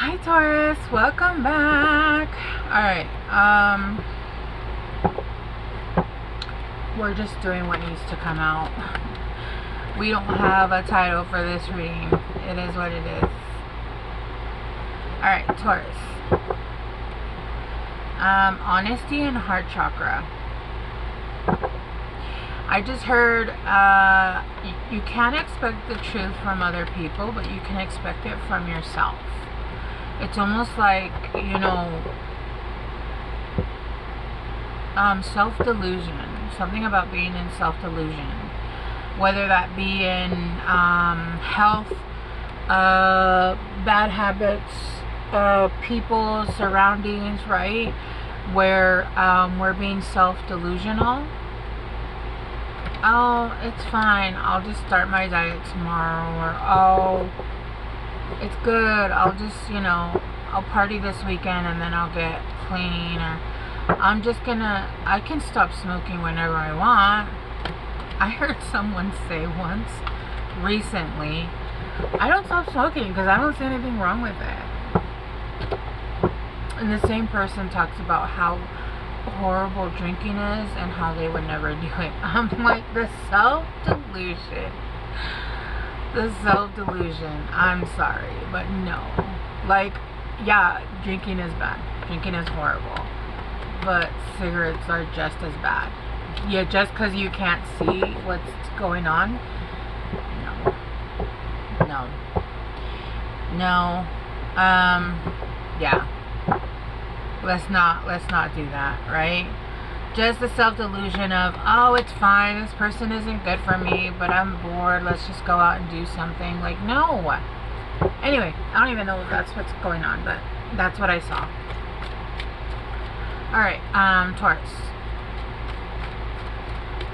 Hi Taurus, welcome back. Alright, we're just doing what needs to come out. We don't have a title for this reading. It is what it is. Alright, Taurus. Honesty and heart chakra. I just heard you can't expect the truth from other people, but you can expect it from yourself. It's almost like, self-delusion. Something about being in self-delusion. Whether that be in health, bad habits, people, surroundings, right? Where we're being self-delusional. Oh, it's fine. I'll just start my diet tomorrow. Or, oh, it's good. I'll just, I'll party this weekend and then I'll get clean. Or I can stop smoking whenever I want. I heard someone say once, recently, I don't stop smoking because I don't see anything wrong with it. And the same person talks about how horrible drinking is and how they would never do it. I'm like, the self-delusion. I'm sorry, but no. Like, yeah, drinking is bad. Drinking is horrible. But cigarettes are just as bad. Yeah, just because you can't see what's going on. No. Yeah. Let's not do that, right? Just the self-delusion of, oh, it's fine, this person isn't good for me, but I'm bored, let's just go out and do something. Like, no. Anyway, I don't even know if that's what's going on, but that's what I saw. Alright, Taurus.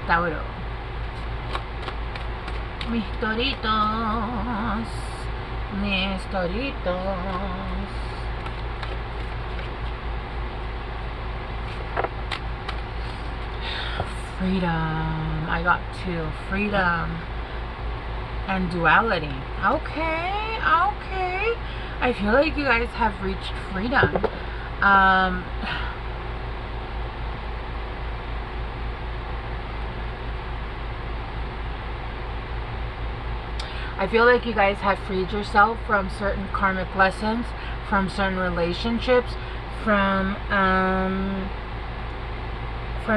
Tauro. Mis toritos. Freedom. I got two. Freedom and duality. Okay. I feel like you guys have reached freedom. I feel like you guys have freed yourself from certain karmic lessons, from certain relationships, from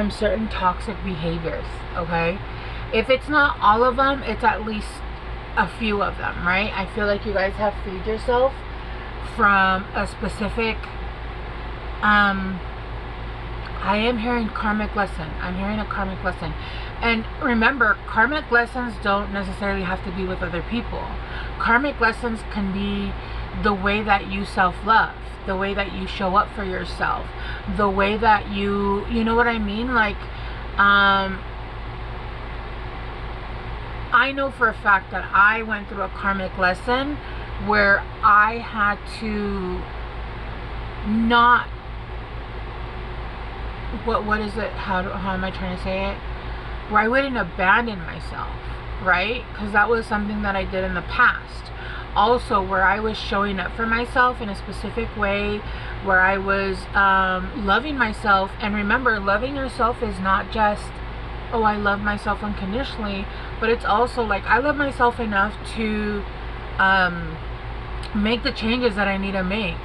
certain toxic behaviors, okay? If it's not all of them, it's at least a few of them, right? I feel like you guys have freed yourself from a specific, I am hearing karmic lesson. I'm hearing a karmic lesson. And remember, karmic lessons don't necessarily have to be with other people. Karmic lessons can be the way that you self-love, the way that you show up for yourself, the way that you know what I mean? Like, I know for a fact that I went through a karmic lesson where I had to not, what is it? How am I trying to say it? Where I wouldn't abandon myself, right? Because that was something that I did in the past. Also, where I was showing up for myself in a specific way, where I was loving myself. And remember, loving yourself is not just, oh, I love myself unconditionally, but it's also like, I love myself enough to make the changes that I need to make,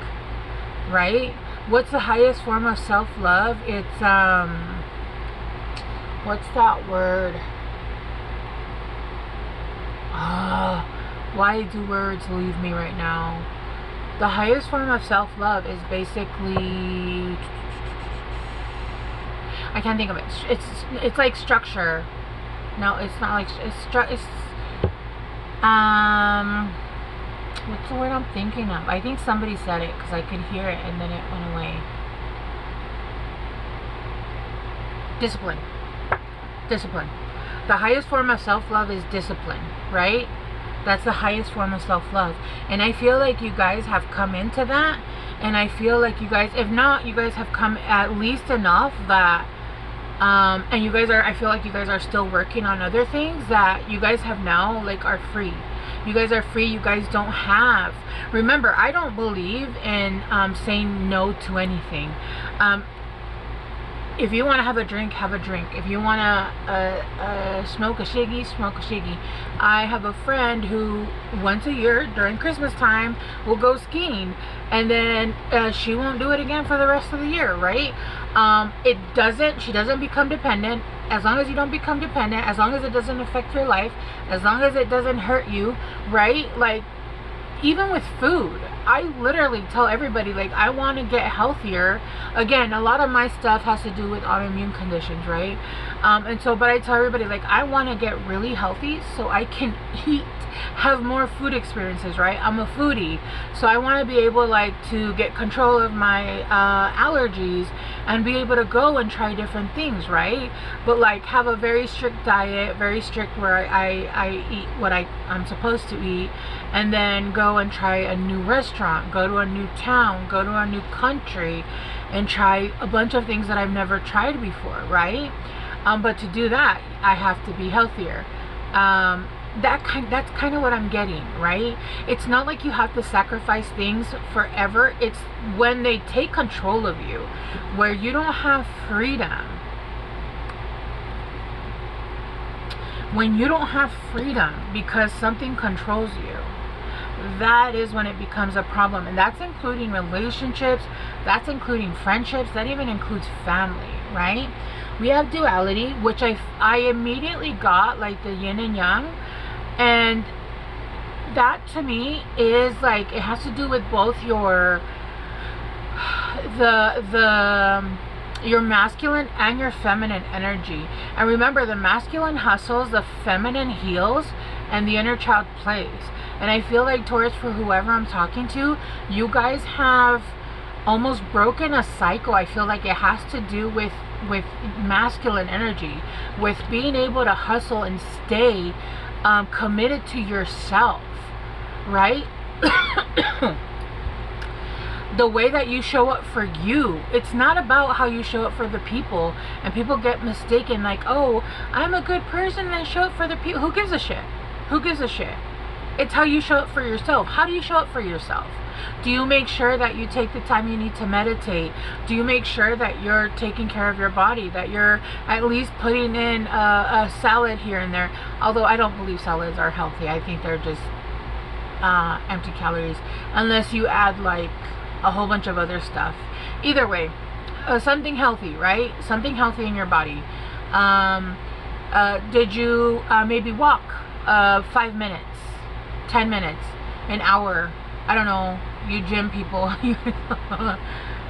right? What's the highest form of self-love? It's, what's that word? Why do words leave me right now? The highest form of self-love is basically, I can't think of it. It's like structure. No, it's not like it's what's the word I'm thinking of? I think somebody said it because I could hear it and then it went away. Discipline. The highest form of self-love is discipline, right? That's the highest form of self-love. And I feel like you guys have come into that. And I feel like you guys, if not, you guys have come at least enough that, and you guys are, I feel like you guys are still working on other things that you guys have now, like, are free. You guys are free. You guys don't have. Remember, I don't believe in saying no to anything. If you want to have a drink, have a drink. If you want to smoke a shiggy, smoke a shiggy. I have a friend who once a year during Christmas time will go skiing, and then she won't do it again for the rest of the year, right? She doesn't become dependent. As long as you don't become dependent, as long as it doesn't affect your life, as long as it doesn't hurt you, right? Like, even with food, I literally tell everybody, like, I want to get healthier. Again, a lot of my stuff has to do with autoimmune conditions, right? But I tell everybody, like, I want to get really healthy so I can have more food experiences, right? I'm a foodie, so I want to be able, like, to get control of my allergies and be able to go and try different things, right? But, like, have a very strict diet, very strict, where I eat what I'm supposed to eat, and then go and try a new restaurant, go to a new town, go to a new country, and try a bunch of things that I've never tried before, right? But to do that, I have to be healthier. That's kind of what I'm getting, right? It's not like you have to sacrifice things forever. It's when they take control of you, where you don't have freedom. When you don't have freedom because something controls you, that is when it becomes a problem. And that's including relationships, that's including friendships, that even includes family, right? We have duality, which I immediately got, like the yin and yang. And that to me is like, it has to do with both your your masculine and your feminine energy. And remember, the masculine hustles, the feminine heals, and the inner child plays. And I feel like, Taurus, for whoever I'm talking to, you guys have almost broken a cycle. I feel like it has to do with masculine energy, with being able to hustle and stay committed to yourself, right? The way that you show up for you. It's not about how you show up for the people. And people get mistaken, like, oh, I'm a good person and I show up for the people. Who gives a shit? Who gives a shit? It's how you show up for yourself. How do you show up for yourself? Do you make sure that you take the time you need to meditate? Do you make sure that you're taking care of your body, that you're at least putting in a salad here and there? Although I don't believe salads are healthy. I think they're just empty calories, unless you add like a whole bunch of other stuff. Either way, something healthy, right? Something healthy in your body. Did you maybe walk 5 minutes, 10 minutes, an hour? I don't know, you gym people.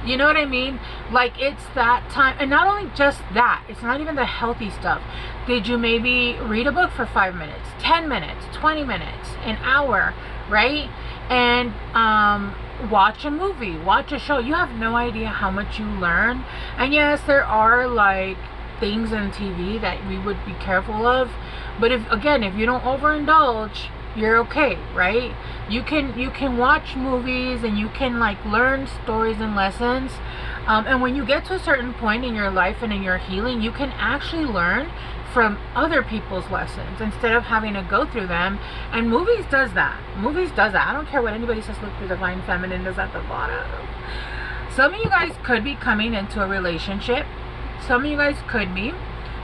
You know what I mean? Like, it's that time. And not only just that, it's not even the healthy stuff. Did you maybe read a book for 5 minutes, 10 minutes, 20 minutes, an hour, right? And watch a movie, watch a show. You have no idea how much you learn. And yes, there are like things on TV that we would be careful of, but if you don't overindulge, you're okay, right? You can watch movies and you can like learn stories and lessons, and when you get to a certain point in your life and in your healing, you can actually learn from other people's lessons instead of having to go through them. And movies does that. I don't care what anybody says. Look, the divine feminine is at the bottom. Some of you guys could be coming into a relationship. Some of you guys could be,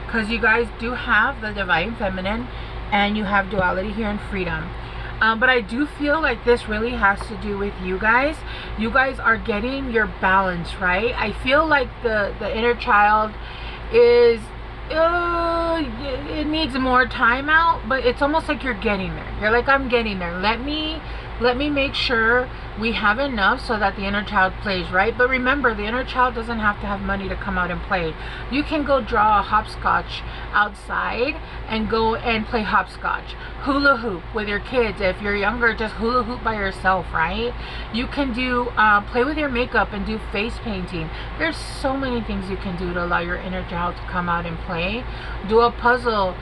because you guys do have the divine feminine and you have duality here and freedom. But I do feel like this really has to do with you guys. You guys are getting your balance, right? I feel like the inner child is, it needs more time out, but it's almost like you're getting there. You're like, I'm getting there. Let me make sure we have enough so that the inner child plays, right? But remember, the inner child doesn't have to have money to come out and play. You can go draw a hopscotch outside and go and play hopscotch. Hula hoop with your kids. If you're younger, just hula hoop by yourself, right? You can do play with your makeup and do face painting. There's so many things you can do to allow your inner child to come out and play. Do a puzzle,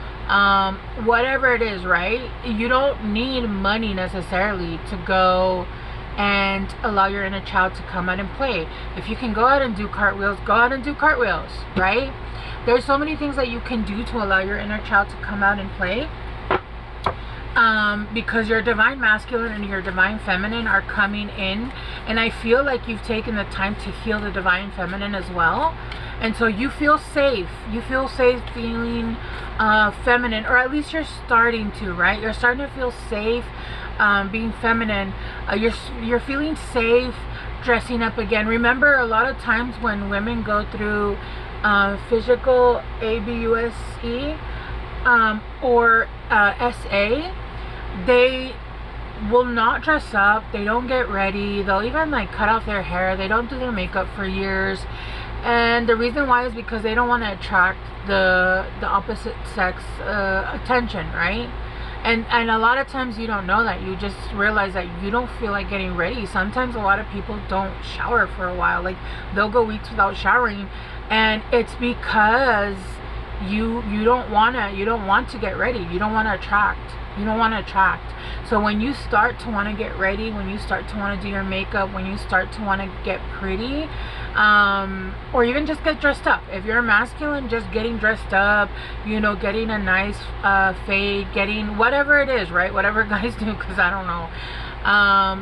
whatever it is, right? You don't need money necessarily to go and allow your inner child to come out and play. If you can go out and do cartwheels, go out and do cartwheels, right? There's so many things that you can do to allow your inner child to come out and play. because your divine masculine and your divine feminine are coming in, and I feel like you've taken the time to heal the divine feminine as well, and so you feel safe feeling feminine, or at least you're starting to, right? You're starting to feel safe being feminine. You're feeling safe dressing up again. Remember, a lot of times when women go through physical abuse or SA, they will not dress up, they don't get ready, they'll even like cut off their hair, they don't do their makeup for years. And the reason why is because they don't want to attract the opposite sex attention, right? And a lot of times you don't know that. You just realize that you don't feel like getting ready. Sometimes a lot of people don't shower for a while. Like, they'll go weeks without showering, and it's because you don't want to get ready. You don't want to attract. So when you start to want to get ready, when you start to want to do your makeup, when you start to want to get pretty, or even just get dressed up. If you're masculine, just getting dressed up, getting a nice fade, getting whatever it is, right? Whatever guys do, because I don't know,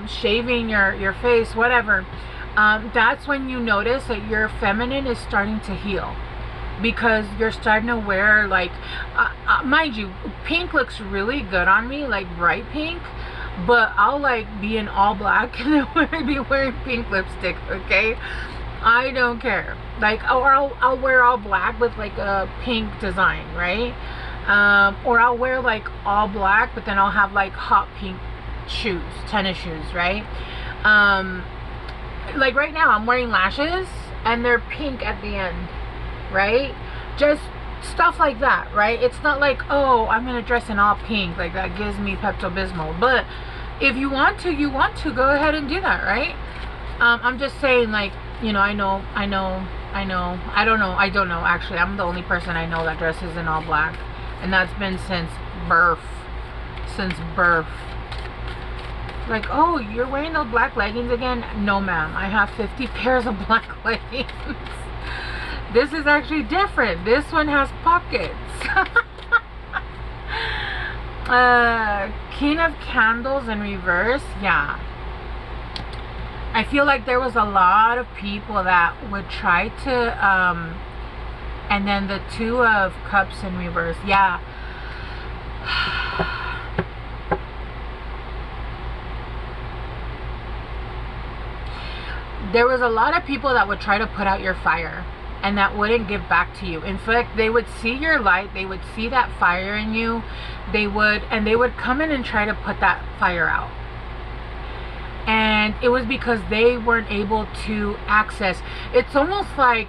shaving your face, whatever. That's when you notice that your feminine is starting to heal. Because you're starting to wear, like, mind you, pink looks really good on me, like bright pink, but I'll like be in all black and then be wearing pink lipstick, okay? I don't care. Like, or I'll wear all black with like a pink design, right? Or I'll wear like all black, but then I'll have like hot pink shoes, tennis shoes, right? Like right now I'm wearing lashes and they're pink at the end, right? Just stuff like that, right? It's not like, oh, I'm gonna dress in all pink, like that gives me Pepto-Bismol. But if you want to go ahead and do that, right? I'm just saying, like, I don't know, actually. I'm the only person I know that dresses in all black, and that's been since birth. Like, oh, you're wearing those black leggings again? No, ma'am, I have 50 pairs of black leggings. This is actually different. This one has pockets. King of Candles in reverse. Yeah. I feel like there was a lot of people that would try to, and then the Two of Cups in reverse. Yeah. There was a lot of people that would try to put out your fire, and that wouldn't give back to you. In fact, they would see your light, they would see that fire in you, they would come in and try to put that fire out. And it was because they weren't able to access. It's almost like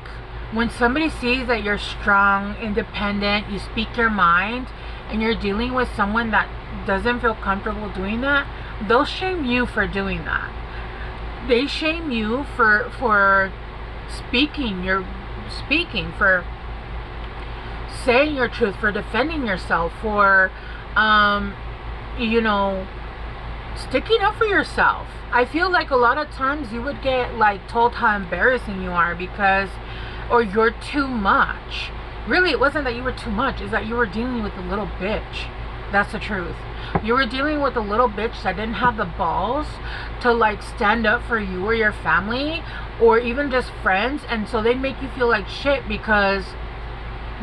when somebody sees that you're strong, independent, you speak your mind, and you're dealing with someone that doesn't feel comfortable doing that, they'll shame you for doing that. They shame you for speaking, for saying your truth, for defending yourself, for sticking up for yourself. I feel like a lot of times you would get like told how embarrassing you are or you're too much. Really, it wasn't that you were too much, it's that you were dealing with a little bitch. That's the truth. You were dealing with a little bitch that didn't have the balls to like stand up for you or your family or even just friends, and so they'd make you feel like shit because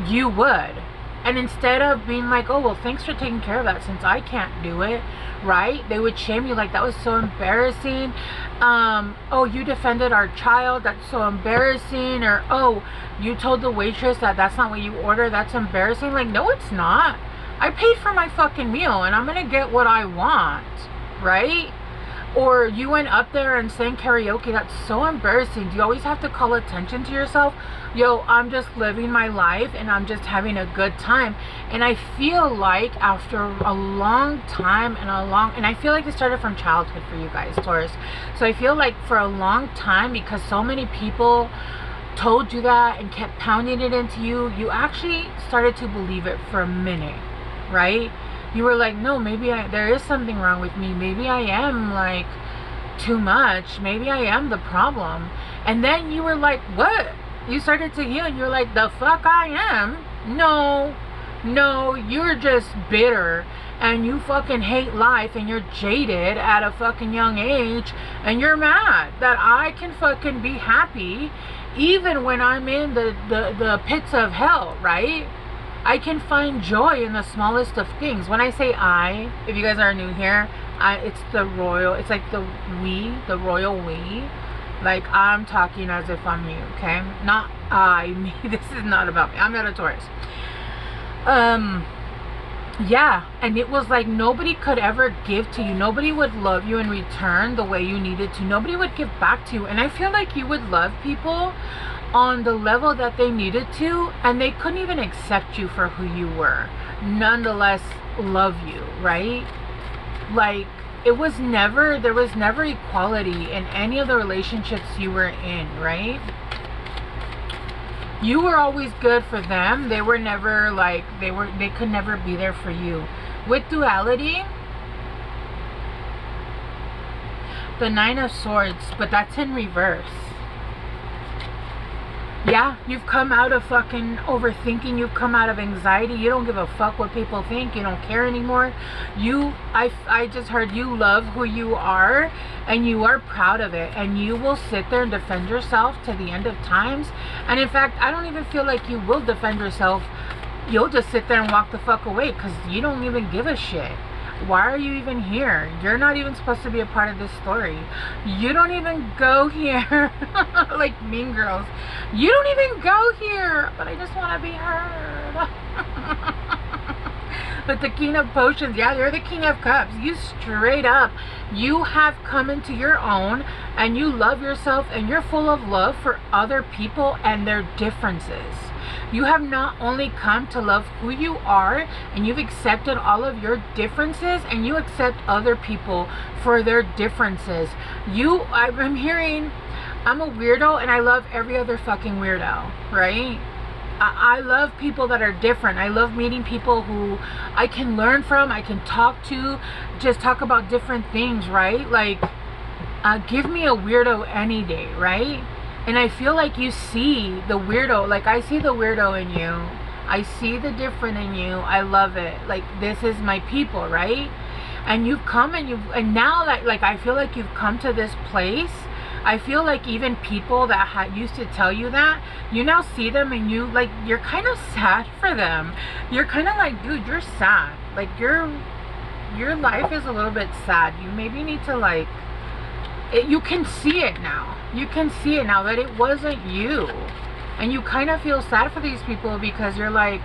you would. And instead of being like, oh, well, thanks for taking care of that since I can't do it, right? They would shame you, like, that was so embarrassing. Oh, you defended our child, that's so embarrassing. Or, oh, you told the waitress that that's not what you ordered, that's embarrassing. Like, no, it's not. I paid for my fucking meal and I'm gonna get what I want, right? Or you went up there and sang karaoke, that's so embarrassing. Do you always have to call attention to yourself? Yo, I'm just living my life and I'm just having a good time. And I feel like after a long time and I feel like it started from childhood for you guys, Taurus. So I feel like for a long time, because so many people told you that and kept pounding it into you, you actually started to believe it for a minute, right? You were like, no, maybe there is something wrong with me. Maybe I am like too much. Maybe I am the problem. And then you were like, what? You started to heal and you're like, the fuck I am? No, No, you're just bitter and you fucking hate life and you're jaded at a fucking young age and you're mad that I can fucking be happy even when I'm in the pits of hell, right? I can find joy in the smallest of things. When I say I, if you guys are new here, it's the royal, it's like the royal we. Like, I'm talking as if I'm you, okay? Not I, me. This is not about me. I'm not a Taurus. Yeah, and it was like nobody could ever give to you. Nobody would love you in return the way you needed to. Nobody would give back to you. And I feel like you would love people on the level that they needed to, and they couldn't even accept you for who you were. Nonetheless, love you, right? Like, there was never equality in any of the relationships you were in, right? You were always good for them. They were never like, they could never be there for you. With duality, the Nine of Swords, but that's in reverse. Yeah, you've come out of fucking overthinking. You've come out of anxiety. You don't give a fuck what people think. You don't care anymore. I just heard you love who you are and you are proud of it. And you will sit there and defend yourself to the end of times. And in fact, I don't even feel like you will defend yourself. You'll just sit there and walk the fuck away because you don't even give a shit. Why are you even here? You're not even supposed to be a part of this story. You don't even go here. Like Mean Girls. You don't even go here. But I just want to be heard. But the King of Potions, yeah, you're the King of Cups. You straight up, you have come into your own and you love yourself and you're full of love for other people and their differences. You have not only come to love who you are, and you've accepted all of your differences, and you accept other people for their differences. I'm hearing, I'm a weirdo, and I love every other fucking weirdo, right? I love people that are different. I love meeting people who I can learn from, I can talk to, just talk about different things, right? Like, give me a weirdo any day, right? And I feel like you see the weirdo. Like, I see the weirdo in you. I see the different in you. I love it. Like, this is my people, right? And you've come and now that, like, I feel like you've come to this place. I feel like even people that used to tell you that, you now see them and you're kind of sad for them. You're kind of like, dude, you're sad. Like, your life is a little bit sad. You maybe need to, like, you can see it now. You can see it now that it wasn't you. And you kind of feel sad for these people because you're like,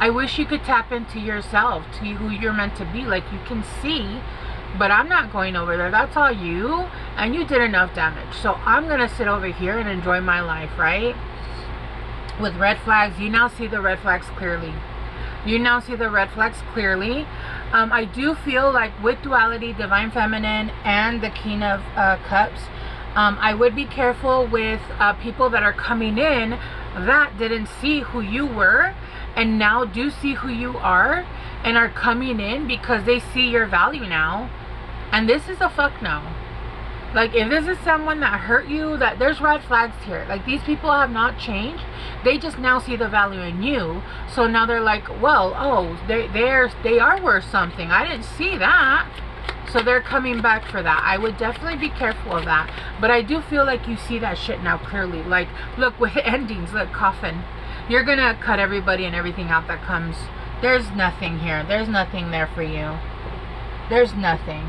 I wish you could tap into yourself, to who you're meant to be. Like, you can see, but I'm not going over there. That's all you. And you did enough damage. So I'm going to sit over here and enjoy my life, right? With red flags, you now see the red flags clearly. You now see the red flags clearly. I do feel like with duality, divine feminine, and the King of Cups, I would be careful with people that are coming in that didn't see who you were and now do see who you are and are coming in because they see your value now. And this is a fuck no. Like, if this is someone that hurt you, that there's red flags here. Like, these people have not changed. They just now see the value in you. So now they're like, well, oh, they are worth something. I didn't see that. So they're coming back for that. I would definitely be careful of that. But I do feel like you see that shit now clearly. Like, look, with endings, look, coffin. You're going to cut everybody and everything out that comes. There's nothing here. There's nothing there for you. There's nothing.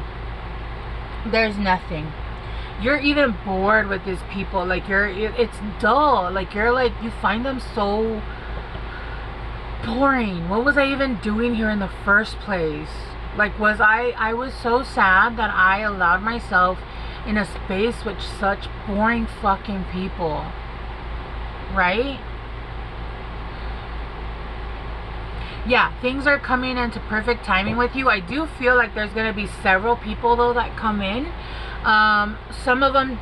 There's nothing. You're even bored with these people. Like, it's dull. Like, you find them so boring. What was I even doing here in the first place? Like, I was so sad that I allowed myself in a space with such boring fucking people. Right? Yeah, things are coming into perfect timing with you. I do feel like there's going to be several people, though, that come in. Some of them,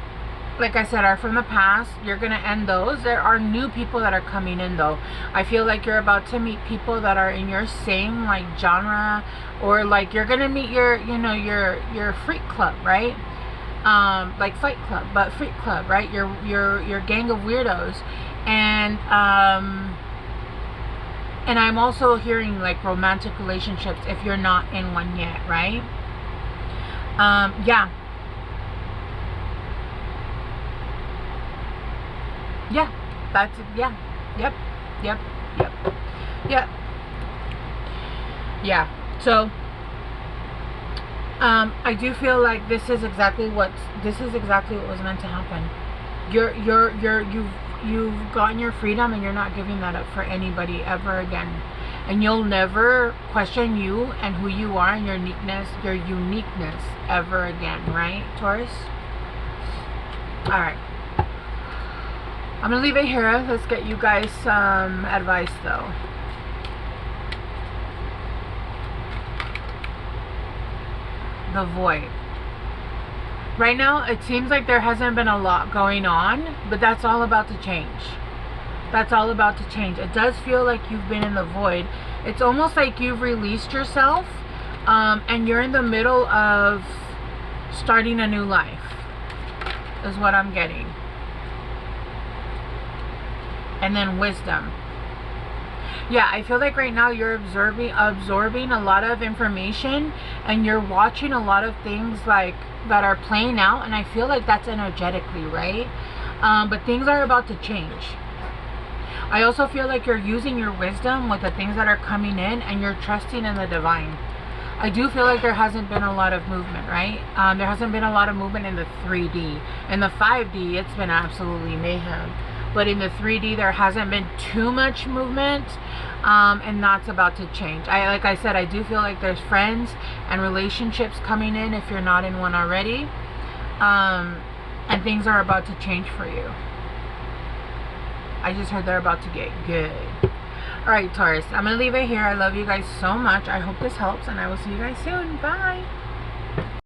like I said, are from the past. You're going to end those. There are new people that are coming in, though. I feel like you're about to meet people that are in your same, like, genre, or like you're going to meet your freak club, right? Like Fight Club, but freak club, right? Your gang of weirdos. And And I'm also hearing like romantic relationships if you're not in one yet, right? Yeah. Yeah. That's, yeah. Yep. Yep. Yep. Yep. Yeah. So, I do feel like this is exactly what was meant to happen. You've gotten your freedom, and you're not giving that up for anybody ever again. And you'll never question you and who you are and your uniqueness ever again, right, Taurus? All right. I'm gonna leave it here. Let's get you guys some advice though. The void. Right now, it seems like there hasn't been a lot going on, but that's all about to change. That's all about to change. It does feel like you've been in the void. It's almost like you've released yourself, and you're in the middle of starting a new life, is what I'm getting. And then wisdom. Yeah, I feel like right now you're absorbing a lot of information, and you're watching a lot of things like that are playing out, and I feel like that's energetically, right? But things are about to change. I also feel like you're using your wisdom with the things that are coming in, and you're trusting in the divine. I do feel like there hasn't been a lot of movement, right? There hasn't been a lot of movement in the 3D. In the 5D, it's been absolutely mayhem. But in the 3D, there hasn't been too much movement, and that's about to change. Like I said, I do feel like there's friends and relationships coming in if you're not in one already, and things are about to change for you. I just heard they're about to get good. All right, Taurus, I'm gonna leave it here. I love you guys so much. I hope this helps, and I will see you guys soon. Bye.